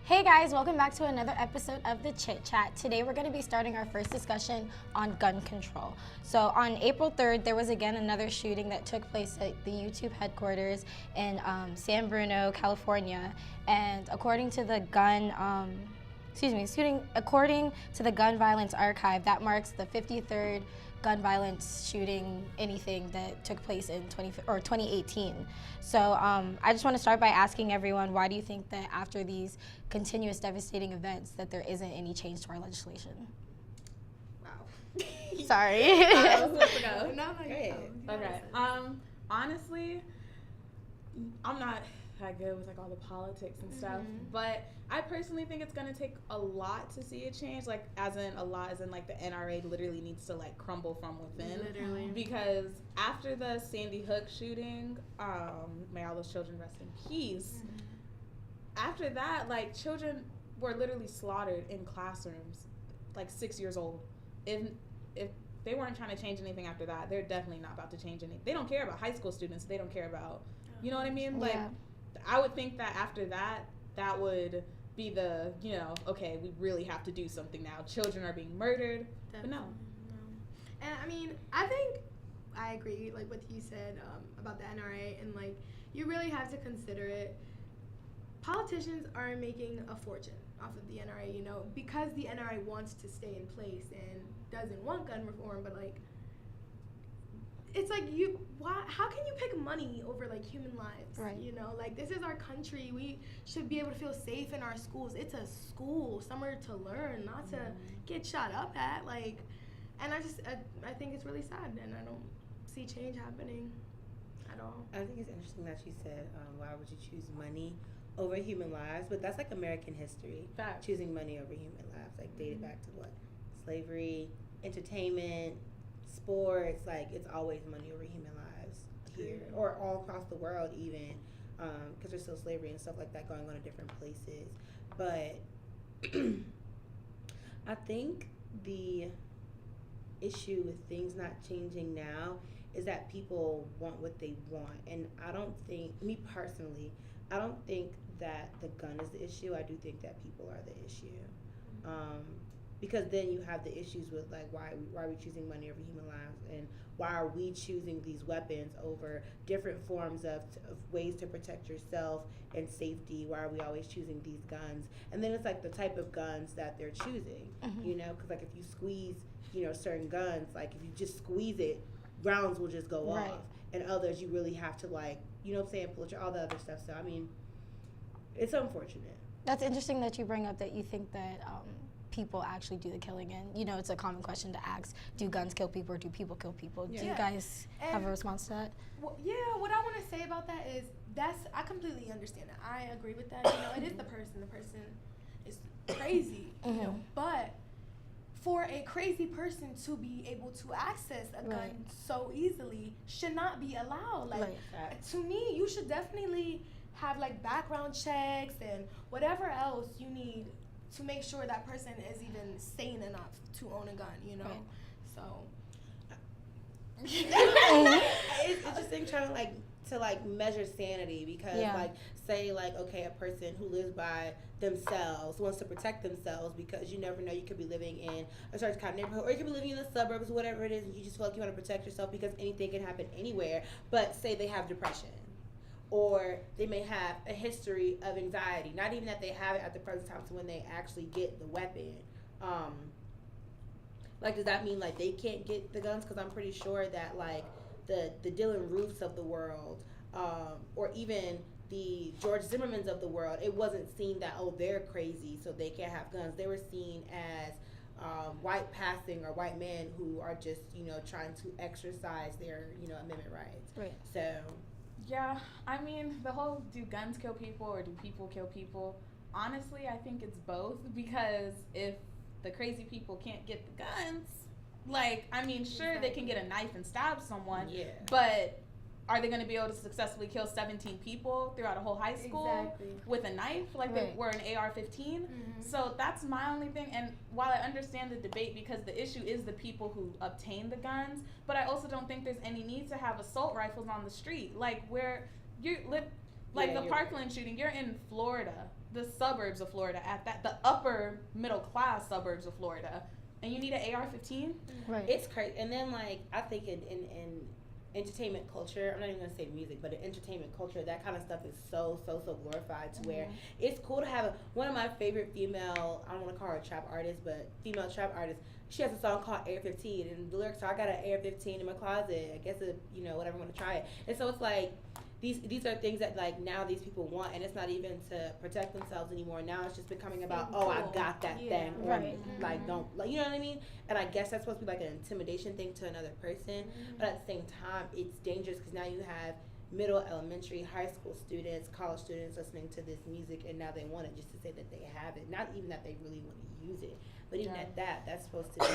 Hey guys, welcome back to another episode of the Chit Chat. Today we're going to be starting our first discussion on gun control. So on April 3rd, there was again another shooting that took place at the YouTube headquarters in San Bruno, California. And according to the according to the Gun Violence Archive, that marks the 53rd gun violence shooting anything that took place in 2018. So I just want to start by asking everyone, why do you think that after these continuous devastating events that there isn't any change to our legislation? Wow. Sorry. I was supposed to go. No, Go ahead. Okay. Honestly, I'm not that good with like all the politics and stuff, but I personally think it's gonna take a lot to see a change. Like, as in like the NRA literally needs to like crumble from within. Literally. Because after the Sandy Hook shooting, may all those children rest in peace. After that, like, children were literally slaughtered in classrooms, like 6 years old. If they weren't trying to change anything after that, they're definitely not about to change anything. They don't care about high school students. They don't care about, you know what I mean? Like, Yeah. I would think that after that, that would be the, okay, we really have to do something now. Children are being murdered, but no. And I mean, I think I agree, like what you said about the NRA, and like you really have to consider it. Politicians are making a fortune off of the NRA, because the NRA wants to stay in place and doesn't want gun reform, but like, it's like how can you pick money over like human lives? Right. Like, this is our country. We should be able to feel safe in our schools. It's a school, somewhere to learn, not to get shot up at. Like, and I think it's really sad, and I don't see change happening at all. I think it's interesting that you said, why would you choose money over human lives? But that's like American history. Fact. Choosing money over human lives, like dated back to what? Slavery, entertainment, sports, like it's always money over human lives here, or all across the world even, because there's still slavery and stuff like that going on in different places. But I think the issue with things not changing now is that people want what they want, and I don't think that the gun is the issue. I do think that people are the issue. Because then you have the issues with like why are we choosing money over human lives, and why are we choosing these weapons over different forms of ways to protect yourself and safety? Why are we always choosing these guns? And then it's like the type of guns that they're choosing, because like if you squeeze certain guns, like if you just squeeze it, rounds will just go Right. off, and others you really have to pull it, all the other stuff. So I mean, it's unfortunate. That's interesting that you bring up that you think that people actually do the killing, and it's a common question to ask: do guns kill people, or do people kill people? Yeah. Do you guys have a response to that? Well, yeah, what I want to say about that is I completely understand that. I agree with that. It is the person. The person is crazy, but for a crazy person to be able to access a gun so easily should not be allowed. Like, to me, you should definitely have like background checks and whatever else you need to make sure that person is even sane enough to own a gun, Right. So It's interesting trying to measure sanity, because say okay, a person who lives by themselves wants to protect themselves, because you never know, you could be living in a certain kind of neighborhood, or you could be living in the suburbs, whatever it is, and you just feel like you want to protect yourself because anything can happen anywhere. But say they have depression, or they may have a history of anxiety, not even that they have it at the present time, so when they actually get the weapon, does that mean like they can't get the guns? Because I'm pretty sure that like the Dylan Roofs of the world, or even the George Zimmermans of the world, it wasn't seen that, oh, they're crazy so they can't have guns. They were seen as white passing or white men who are just trying to exercise their amendment rights. Right. So Yeah, I mean, the whole do guns kill people or do people kill people, honestly, I think it's both, because if the crazy people can't get the guns, like, I mean, sure, they can get a knife and stab someone, but are they going to be able to successfully kill 17 people throughout a whole high school with a knife, like they were an AR-15? So that's my only thing. And while I understand the debate, because the issue is the people who obtain the guns, but I also don't think there's any need to have assault rifles on the street. Like, where you live, like the Parkland shooting, you're in Florida. the suburbs of Florida, at that the upper middle class suburbs of Florida, and you need an AR-15. Right. It's crazy. And then like I think in entertainment culture, I'm not even gonna say music, but in entertainment culture, that kind of stuff is so glorified to where it's cool to have one of my favorite female, I don't want to call her a trap artist, but female trap artist. She has a song called AR-15, and the lyrics are, I got an AR-15 in my closet. I guess whatever, want to try it. And so it's like these are things that like now these people want, and it's not even to protect themselves anymore. Now it's just becoming about, I got that thing, right? Like don't, like, you know what I mean? And I guess that's supposed to be like an intimidation thing to another person, but at the same time, it's dangerous because now you have middle, elementary, high school students, college students listening to this music, and now they want it just to say that they have it, not even that they really want to use it, but even at that's supposed to be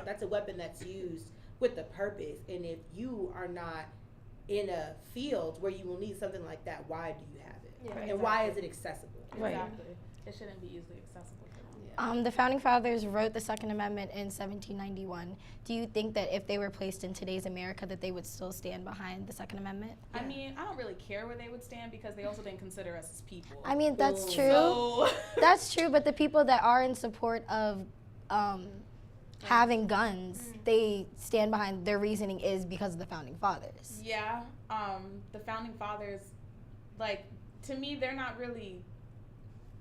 that's a weapon that's used with a purpose. And if you are not in a field where you will need something like that, why do you have it? Yeah, and why is it accessible? Right. Exactly. It shouldn't be easily accessible to them. The Founding Fathers wrote the Second Amendment in 1791. Do you think that if they were placed in today's America that they would still stand behind the Second Amendment? I mean, I don't really care where they would stand because they also didn't consider us as people. I mean, that's true. So That's true, but the people that are in support of having guns, they stand behind, their reasoning is because of the Founding Fathers. yeah, the Founding Fathers, like, to me, they're not really,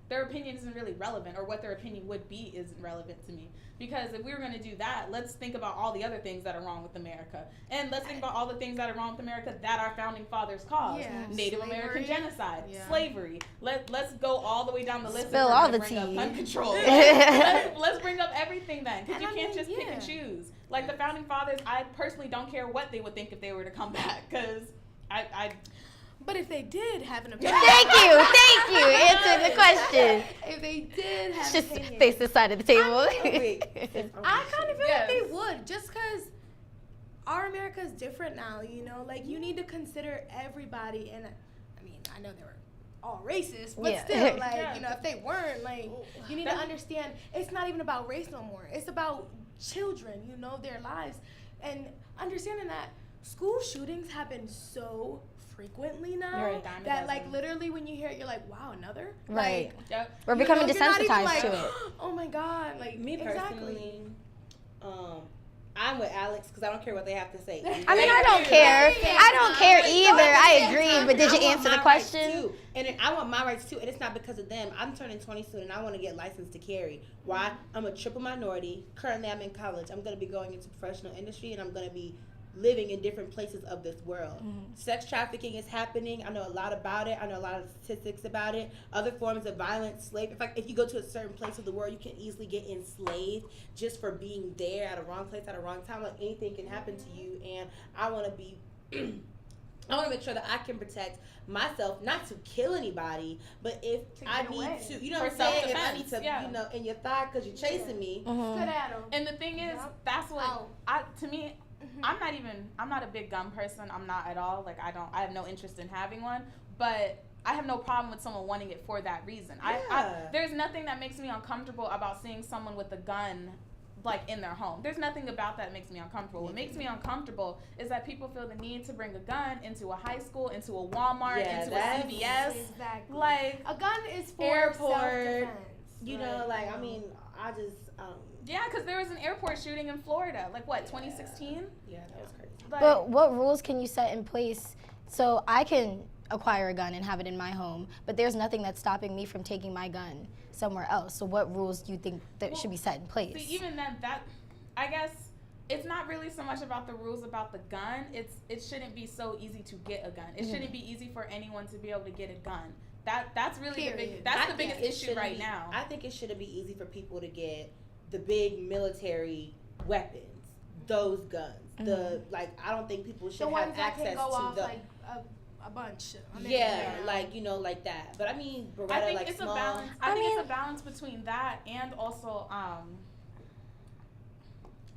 their opinion isn't really relevant, or what their opinion would be isn't relevant to me. Because if we were going to do that, let's think about all the other things that are wrong with America. And let's think about all the things that are wrong with America that our founding fathers caused. Yeah. Native Slavery. American genocide, Yeah. slavery. Let's go all the way down the list. Spill if we're all gonna the bring up tea. gun control. let's bring up everything then. Because And you I can't mean, just pick and choose. Like the founding fathers, I personally don't care what they would think if they were to come back. Because But if they did have an opinion, Thank you. Answer the question. if they did have Just an opinion, face the side of the table. I kind of feel Yes. like they would, just because our America is different now, you know? Like, you need to consider everybody, and I mean, I know they were all racist, but Yeah. still, like, Yeah. you know, if they weren't, like, you need to understand it's not even about race no more. It's about children, you know, their lives. And understanding that school shootings happen so frequently now Right. that, like, literally when you hear it, you're like, wow, another? Right. Like, We're you becoming know, you're not even desensitized like, to it. oh my God, like, Me personally, I'm with Alex because I don't care what they have to say. I mean, I don't care. I don't care either. I agree. But did you I want answer the my rights question? too. And then I want my rights too, and it's not because of them. I'm turning 20 soon, and I want to get licensed to carry. Why? I'm a triple minority. Currently, I'm in college. I'm going to be going into professional industry, and I'm going to be living in different places of this world. Sex trafficking is happening. I know a lot about it. I know a lot of statistics about it. Other forms of violence, slave. In fact, if you go to a certain place of the world, you can easily get enslaved just for being there at a wrong place at a wrong time. Like, anything can happen to you, and I want to be I want to make sure that I can protect myself, not to kill anybody, but if I need to, you know what I'm saying? If I need to, you know, in your thigh because you're chasing me. Good at 'em. And the thing is, that's what to me, I'm not a big gun person. I'm not at all. Like, I have no interest in having one, but I have no problem with someone wanting it for that reason. There's nothing that makes me uncomfortable about seeing someone with a gun, like, in their home. There's nothing about that makes me uncomfortable. What makes me uncomfortable is that people feel the need to bring a gun into a high school, into a Walmart, into a CVS. Exactly. Like, a gun is for airport, self-defense. You know, like, I mean, I just, yeah, because there was an airport shooting in Florida. Like, what, 2016? yeah, that was crazy. Like, But what rules can you set in place so I can acquire a gun and have it in my home, but there's nothing that's stopping me from taking my gun somewhere else? So what rules do you think that should be set in place? See, even then, I guess it's not really so much about the rules about the gun. It shouldn't be so easy to get a gun. It shouldn't be easy for anyone to be able to get a gun. That's really the biggest issue right now. I think it shouldn't be easy for people to get the big military weapons, those guns. The I don't think people should The have ones that access can go to off the like a bunch. like, you know, like that. But I mean, Beretta, I think like, it's small. a balance. I think it's a balance between that and also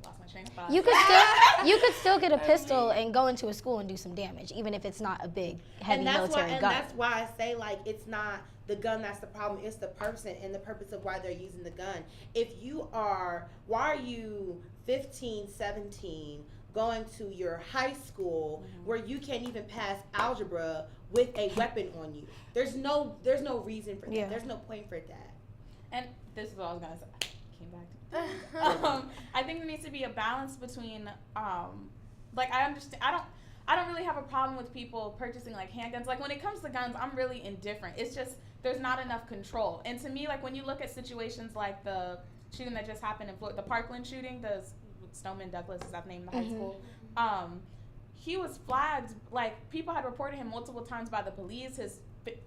lost my train of thought. You could still get a pistol and go into a school and do some damage, even if it's not a big, heavy military gun. And that's why I say, like, it's not the gun that's the problem. It's the person and the purpose of why they're using the gun. If you are, why are you 15, 17, going to your high school where you can't even pass algebra with a weapon on you. There's no reason for that. Yeah. There's no point for that. And this is what I was gonna say. Came back to I think there needs to be a balance between like I understand I don't really have a problem with people purchasing like handguns. Like when it comes to guns, I'm really indifferent. It's just there's not enough control. And to me, like when you look at situations like the shooting that just happened in Florida, the Parkland shooting, the Stoneman Douglas is that the name of the high school. He was flagged. Like people had reported him multiple times by the police. His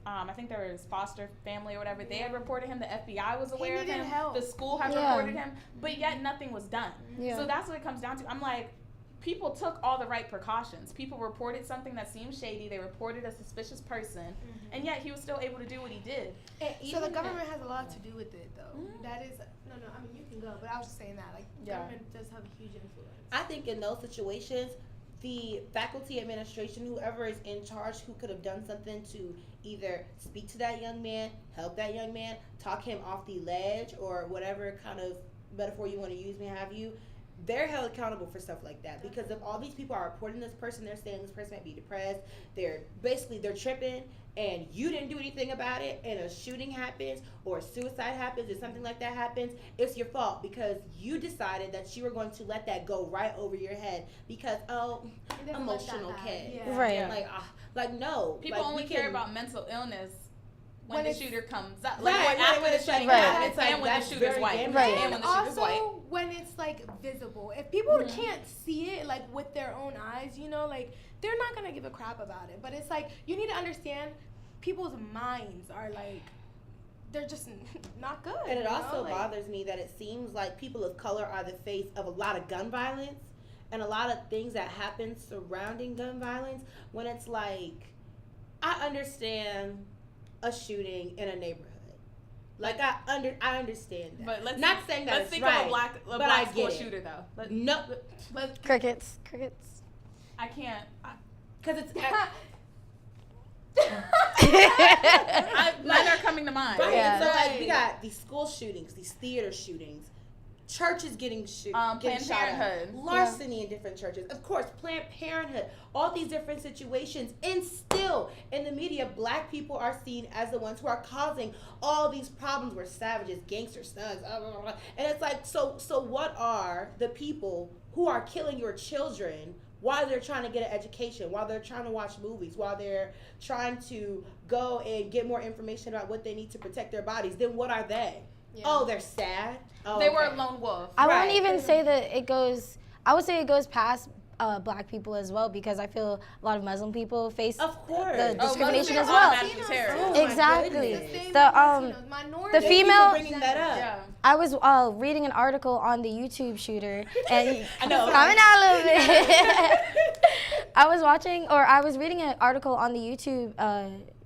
I think there was his foster family or whatever. They had reported him. The FBI was aware of him. Help. The school had reported him, but yet nothing was done. Yeah. So that's what it comes down to. I'm like, people took all the right precautions. People reported something that seemed shady. They reported a suspicious person, and yet he was still able to do what he did. So the government has a lot to do with it, though. That is no. I mean, you can go, but I was just saying that government does have a huge influence. I think in those situations, the faculty administration, whoever is in charge, who could have done something to either speak to that young man, help that young man, talk him off the ledge, or whatever kind of metaphor you want to use, may have you, they're held accountable for stuff like that. Because if all these people are reporting this person, they're saying this person might be depressed, they're tripping, and you didn't do anything about it, and a shooting happens, or a suicide happens, or something like that happens, it's your fault because you decided that you were going to let that go right over your head because, emotional kid. Yeah. Right. Yeah. Like no. People like, only care about mental illness when the shooter comes up. Right, Like after the shooting happens, like, and when the shooter's white. Right. And when the shooter's also white. when it's like visible. If people can't see it like with their own eyes, like they're not gonna give a crap about it. But it's like you need to understand people's minds are like they're just not good. And it also bothers me that it seems like people of color are the face of a lot of gun violence and a lot of things that happen surrounding gun violence when it's like, I understand a shooting in a neighborhood. Like I understand that. But not saying that let's it's think right, of a black school shooter though. No, Crickets. I can't. because it's None are coming to mind. right. Yeah. So like we got these school shootings, these theater shootings, churches getting Planned shot at, Parenthood. larceny in different churches. Of course, Planned Parenthood, all these different situations, and still in the media, black people are seen as the ones who are causing all these problems. We're savages, gangsters, thugs, blah, blah, blah. And it's like, so what are the people who are killing your children while they're trying to get an education, while they're trying to watch movies, while they're trying to go and get more information about what they need to protect their bodies? Then what are they? Yeah. Oh, they're sad. Oh, they were a lone wolf. I won't even say that it goes. I would say it goes past black people as well because I feel a lot of Muslim people face the discrimination as well. Exactly. The female. Bringing that up. Yeah. I was reading an article on the YouTube shooter, and I know. coming out a little bit. I was reading an article on the YouTube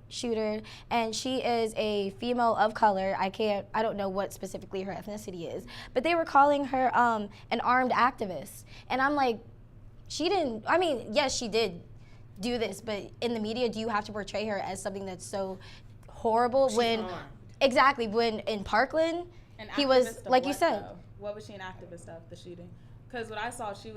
shooter, and she is a female of color. I don't know what specifically her ethnicity is, but they were calling her an armed activist, and I'm like, yes, she did do this, but in the media, do you have to portray her as something that's so horrible? She's when armed. Exactly, when in Parkland, he was, like you said. Though? What was she an activist of, the shooting? Because what I saw, she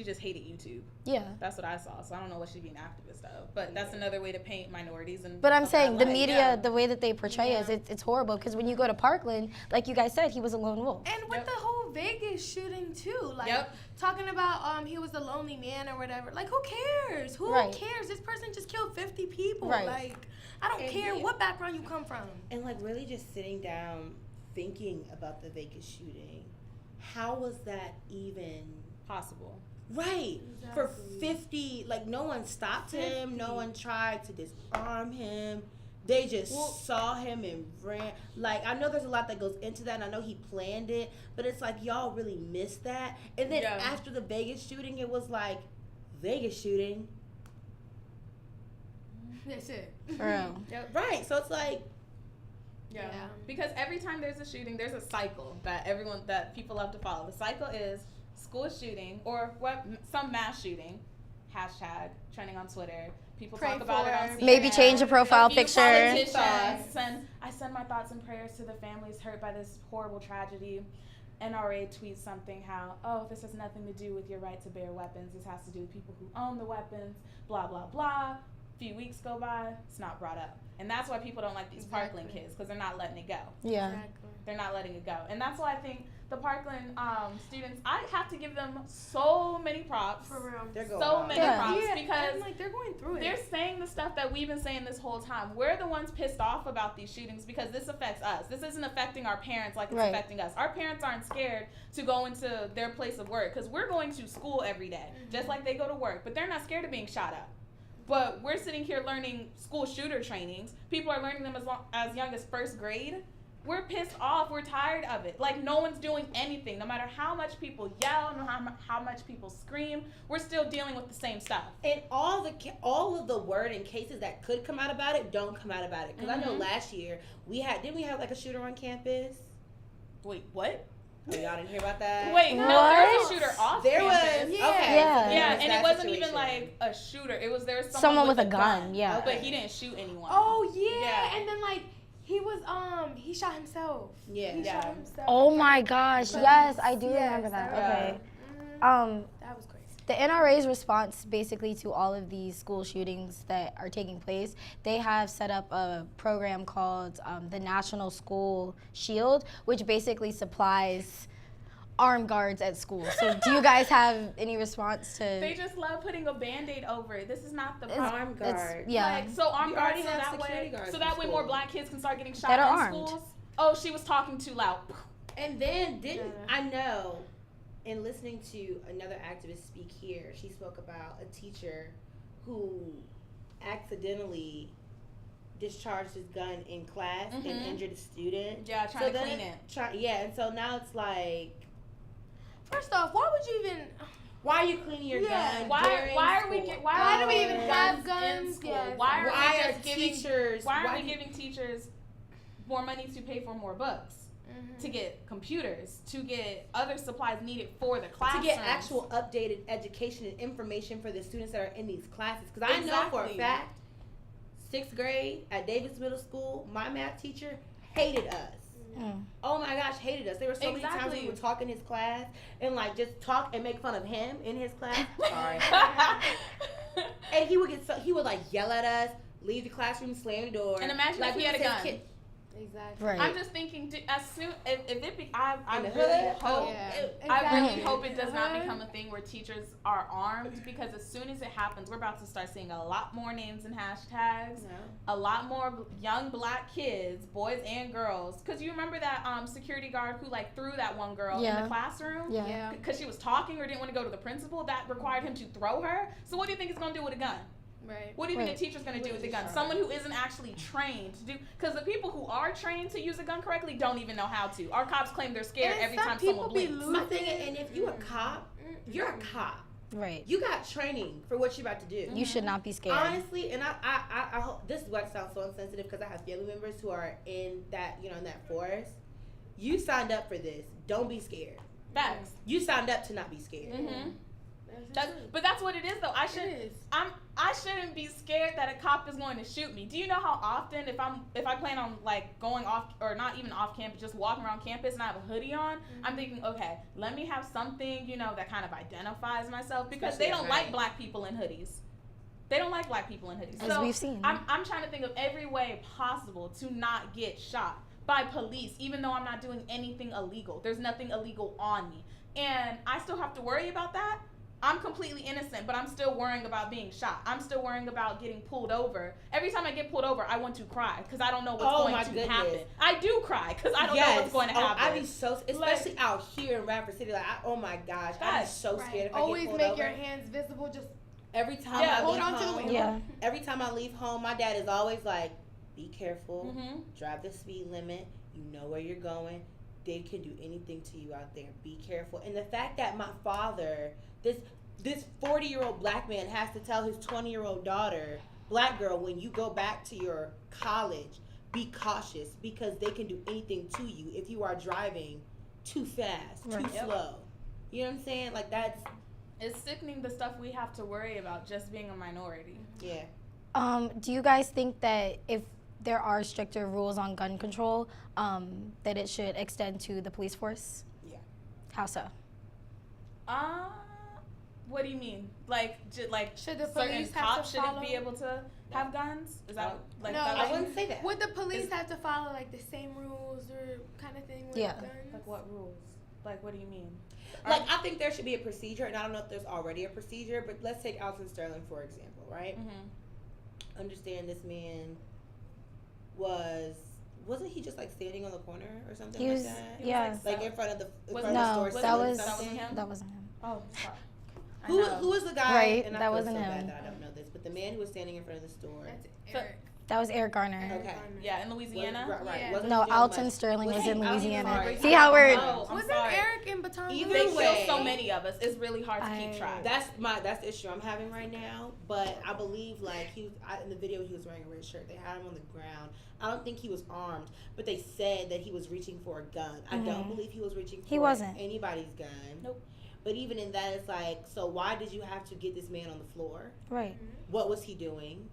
just hated YouTube. Yeah. That's what I saw. So I don't know what she'd be an activist of. But that's another way to paint minorities. But I'm saying the media, the way that they portray us, it's horrible. Because when you go to Parkland, like you guys said, he was a lone wolf. And with the whole Vegas shooting too, like talking about he was a lonely man or whatever. Like who cares? Who cares? This person just killed 50 people. Right. Like I don't care what background you come from. And like really just sitting down thinking about the Vegas shooting. How was that even possible? Right. Exactly. For 50, like no one stopped him. No one tried to disarm him. They just saw him and ran. Like, I know there's a lot that goes into that, and I know he planned it, but it's like y'all really missed that. And then after the Vegas shooting, it was like, Vegas shooting. That's it. For real. Right. So it's like, yeah. Because every time there's a shooting, there's a cycle that people love to follow. The cycle is school shooting or some mass shooting, hashtag trending on Twitter. People talk about it on CNN. Maybe change a profile picture. I send my thoughts and prayers to the families hurt by this horrible tragedy. NRA tweets something how, oh, this has nothing to do with your right to bear weapons. This has to do with people who own the weapons, blah, blah, blah. A few weeks go by, it's not brought up. And that's why people don't like these Parkland kids, because they're not letting it go. Yeah. Exactly. They're not letting it go. And that's why I think the Parkland students, I have to give them so many props. For real. They're going So on. many Yeah. props, Yeah, because and, like, they're going through it. they're saying the stuff that we've been saying this whole time. We're the ones pissed off about these shootings because this affects us. This isn't affecting our parents like it's Right. affecting us. Our parents aren't scared to go into their place of work because we're going to school every day, just like they go to work. But they're not scared of being shot at. But we're sitting here learning school shooter trainings. People are learning them as young as first grade. We're pissed off. We're tired of it. Like, no one's doing anything. No matter how much people yell, no matter how much people scream, we're still dealing with the same stuff. And all of the word and cases that could come out about it don't come out about it. Because I know last year didn't we have like a shooter on campus? Wait, what? Oh, y'all didn't hear about that? Wait, no, there was a shooter off There campus. was. Yeah. Okay. Yeah. so there Yeah, was and that it wasn't situation. even like a shooter. It was there was Someone with a gun, yeah. But he didn't shoot anyone. Oh yeah. Yeah. And then like he was he shot himself. Yeah. He Yeah. shot himself. Oh my gosh. Yes, I do Yes, remember that. that Okay. was- that was crazy. The NRA's response basically to all of these school shootings that are taking place, they have set up a program called the National School Shield, which basically supplies armed guards at school. So do you guys have any response to? They just love putting a Band-Aid over it. This is not the It's- problem. Armed guards. Yeah. Like, so armed We guards already so have that security way, guards so in that way more school. black kids can start getting shot That are in armed. schools. Oh, she was talking too loud. And then I know, in listening to another activist speak here, she spoke about a teacher who accidentally discharged his gun in class and injured a student. Yeah, trying to clean it. And so now it's like, First off, why would you even? why are you cleaning your Yeah. gun? Why during are we school? Why do we even have in guns? school? Yes. Why are Why we are just giving teachers? Why are we do- giving teachers more money to pay for more books, to get computers, to get other supplies needed for the to classroom? get actual updated education and information for the students that are in these classes? Because I know for a Exactly. fact, 6th grade at Davis Middle School, my math teacher hated us. Oh my gosh, hated us. There were so many times Exactly. we would talk in his class and like just talk and make fun of him in his class. Sorry. And he would like yell at us, leave the classroom, slam the door. And imagine like if he we had a was his gun. kid. Exactly. Right. I'm just thinking, as soon if it be, I In the really hood? hope. Yeah. I really Exactly. hope it does not Uh-huh. become a thing where teachers are armed, because as soon as it happens, we're about to start seeing a lot more names and hashtags, a lot more young black kids, boys and girls. Because you remember that security guard who like threw that one girl in Yeah. the classroom? Yeah. Yeah. Because she was talking or didn't want to go to the principal, that required him to throw her. So what do you think he's going to do with a gun? Right. What do you think Right. a teacher's going to do with a gun? Someone who isn't actually trained to do, because the people who are trained to use a gun correctly don't even know how to. Our cops claim they're scared And every some time people someone be blinks. My thing is, and if you a cop, you're a cop. Right. You got training for what you're about to do. You should not be scared. Honestly, and I hope this is what sounds so insensitive because I have family members who are in that, in that forest. You signed up for this. Don't be scared. Facts. You signed up to not be scared. Mm-hmm. That's But that's what it is, though. I shouldn't be scared that a cop is going to shoot me. Do you know how often if I plan on like going off, or not even off campus, just walking around campus and I have a hoodie on, I'm thinking, okay, let me have something that kind of identifies myself, because Especially they at don't night. like black people in hoodies. They don't like black people in hoodies. As So we've seen. I'm trying to think of every way possible to not get shot by police, even though I'm not doing anything illegal. There's nothing illegal on me, and I still have to worry about that. I'm completely innocent, but I'm still worrying about being shot. I'm still worrying about getting pulled over. Every time I get pulled over, I want to cry because I don't know what's going to happen. I do cry because I don't know what's going to happen. I be so, especially out here in Rapper City. Like, oh my gosh, I'd be so scared if I Always get pulled make over. your hands visible. Just Every time Yeah, I hold leave on to the home, wheel. Yeah. every time I leave home, my dad is always like, "Be careful, Mhm. drive the speed limit. You know where you're going. They can do anything to you out there. Be careful." And the fact that my father, this 40-year-old black man, has to tell his 20-year-old daughter, black girl, when you go back to your college, be cautious because they can do anything to you if you are driving too fast, Right. too slow. You know what I'm saying? Like, that's, It's sickening, the stuff we have to worry about just being a minority. yeah. Do you guys think that if there are stricter rules on gun control, that it should extend to the police force? How so? What do you mean? Like Should the certain police have cops to shouldn't follow? be able to have guns? Is that like No, that? I wouldn't say that. Would the police have to follow like the same rules or kind of thing with Yeah. guns? Like what rules? Like what do you mean? Like, I think there should be a procedure, and I don't know if there's already a procedure, but let's take Alton Sterling, for example, right? Mm-hmm. Understand this man wasn't he just like standing on the corner or something He was, like that? yeah. Like in front of the Was front no, of the store. that selling was something? him? that wasn't him. Oh, sorry. Who was the guy? Right, And I that feel wasn't so him. bad that I don't know this, but the man who was standing in front of the store. That's So- Eric. That was Eric Garner. Okay. Yeah, in Louisiana. Right. Yeah. Wasn't No, he doing Alton much? Sterling was he- in I don't even Louisiana. know. See how we're No, I'm Wasn't sorry. Eric in Baton Rouge? Either They way. kill so many of us. It's really hard to keep track. That's the issue I'm having right now. But I believe like in the video he was wearing a red shirt. They had him on the ground. I don't think he was armed, but they said that he was reaching for a gun. I don't believe he was reaching for He wasn't. anybody's gun. Nope. But even in that, it's like, so why did you have to get this man on the floor? right. What was he doing?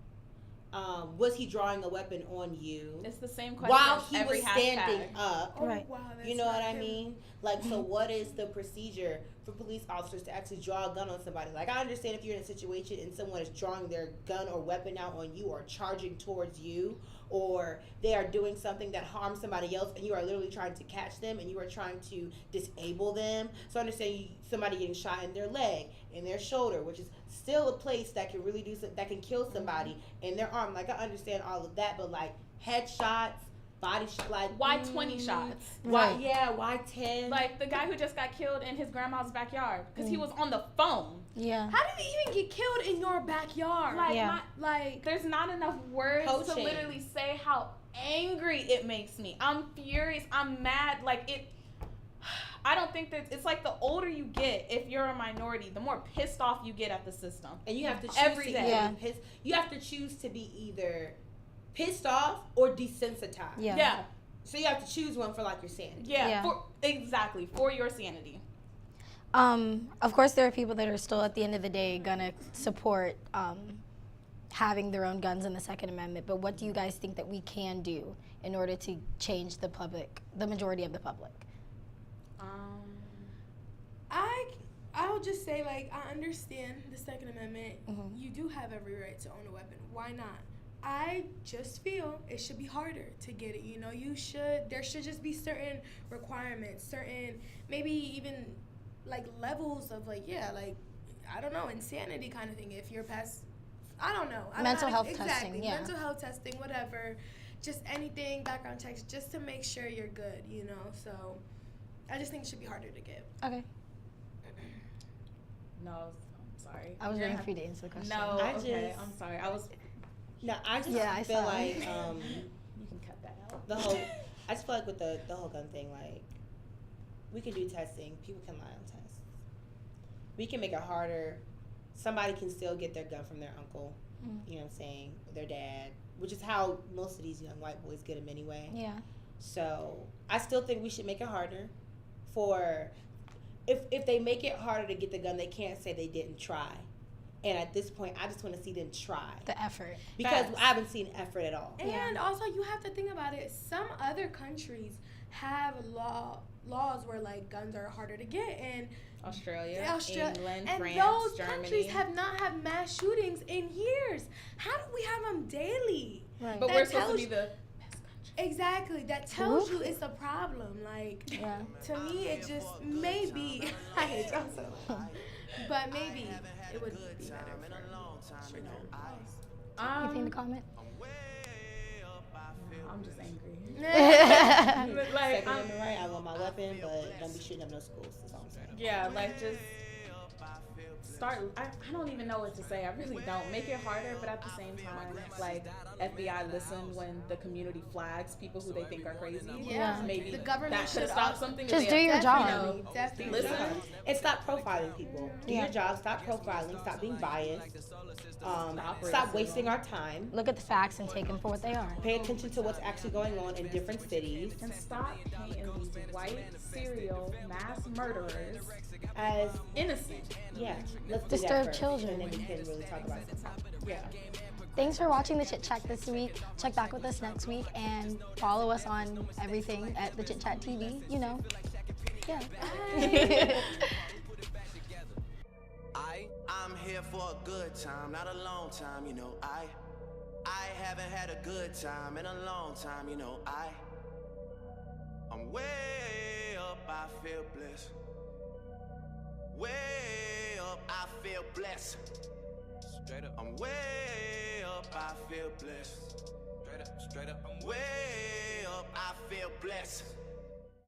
Was he drawing a weapon on you It's the same question. while he every was standing hashtag. up? Oh, Right. wow, that's You know not what I him. mean? Like, so what is the procedure for police officers to actually draw a gun on somebody? Like, I understand if you're in a situation and someone is drawing their gun or weapon out on you or charging towards you, or they are doing something that harms somebody else and you are literally trying to catch them and you are trying to disable them. So I understand somebody getting shot in their leg, in their shoulder, which is still a place that can really that can kill somebody, in their arm. Like, I understand all of that, but like headshots, body shot, like Why 20 shots? why? Right. Yeah, why 10? Like the guy who just got killed in his grandma's backyard because he was on the phone. Yeah. How did he even get killed in your backyard? Like, Yeah. Like, there's not enough words to Coaching. literally say how angry it makes me. I'm furious. I'm mad. Like it. I don't think that it's like the older you get, if you're a minority, the more pissed off you get at the system. And you have to choose Every to day. either Yeah. be pissed. You have to choose to be either pissed off or desensitized. Yeah. Yeah. So you have to choose one for like your sanity. Yeah. Yeah. For your sanity. Of course, there are people that are still, at the end of the day, gonna support having their own guns in the Second Amendment. But what do you guys think that we can do in order to change the majority of the public? I'll just say, like, I understand the Second Amendment. Mhm. You do have every right to own a weapon. Why not? I just feel it should be harder to get it. You know, there should just be certain requirements, certain, maybe even like levels of like, I don't know, insanity kind of thing. If you're past, I don't know. Mental health exactly, testing, yeah. mental health testing, whatever. Just anything, background checks, just to make sure you're good, you know? So I just think it should be harder to get. Okay. No, I'm sorry. I was You're waiting gonna for you to answer the question. No, I okay. just- I'm sorry. I was. No, I just Yeah, I feel saw. like You can cut that out. I just feel like with the whole gun thing, like, we can do testing. People can lie on tests. We can make it harder. Somebody can still get their gun from their uncle, you know what I'm saying, their dad, which is how most of these young white boys get them anyway. Yeah. So I still think we should make it harder for, if they make it harder to get the gun, they can't say they didn't try. And at this point, I just want to see them try. The effort. Because Facts. I haven't seen effort at all. And also, you have to think about it. Some other countries have laws where like guns are harder to get, and Australia, England, and France, those Germany. countries have not had mass shootings in years. How do we have them daily? Right. But that we're supposed to tells be you- the best country. Exactly. That tells you it's a problem. Like, Yeah. to me, it just maybe I hate y'all so much. But maybe it would be better for Anything to comment? I'm just angry. Like, Like, Second Amendment right, I want my weapon, but don't be shooting up no schools. That's all I'm saying. yeah, like just start. I don't even know what to say. I really don't. Make it harder, but at the same time, like FBI listen when the community flags people who they think are crazy. Yeah. Maybe The government that could should stop also- something. if Just they do your have- job. You know, Definitely. listen. And stop profiling people. Do Yeah. your job. Stop profiling. Stop being biased. Stop racism. wasting our time. Look at the facts and take them for what they are. Pay attention to what's actually going on in different cities. And stop painting these white serial mass murderers As innocent. yeah, let's do Disturb that first, children. and then we can really talk about something. Yeah. Thanks for watching the Chit Chat this week. Check back with us next week and follow us on everything at the Chit Chat TV. You know. Yeah. I'm here for a good time, not a long time, you know. I haven't had a good time in a long time, you know. I'm way up, I feel blessed. Way up, I feel blessed. Straight up. I'm way up, I feel blessed. Straight up, straight up. I'm way up, I feel blessed.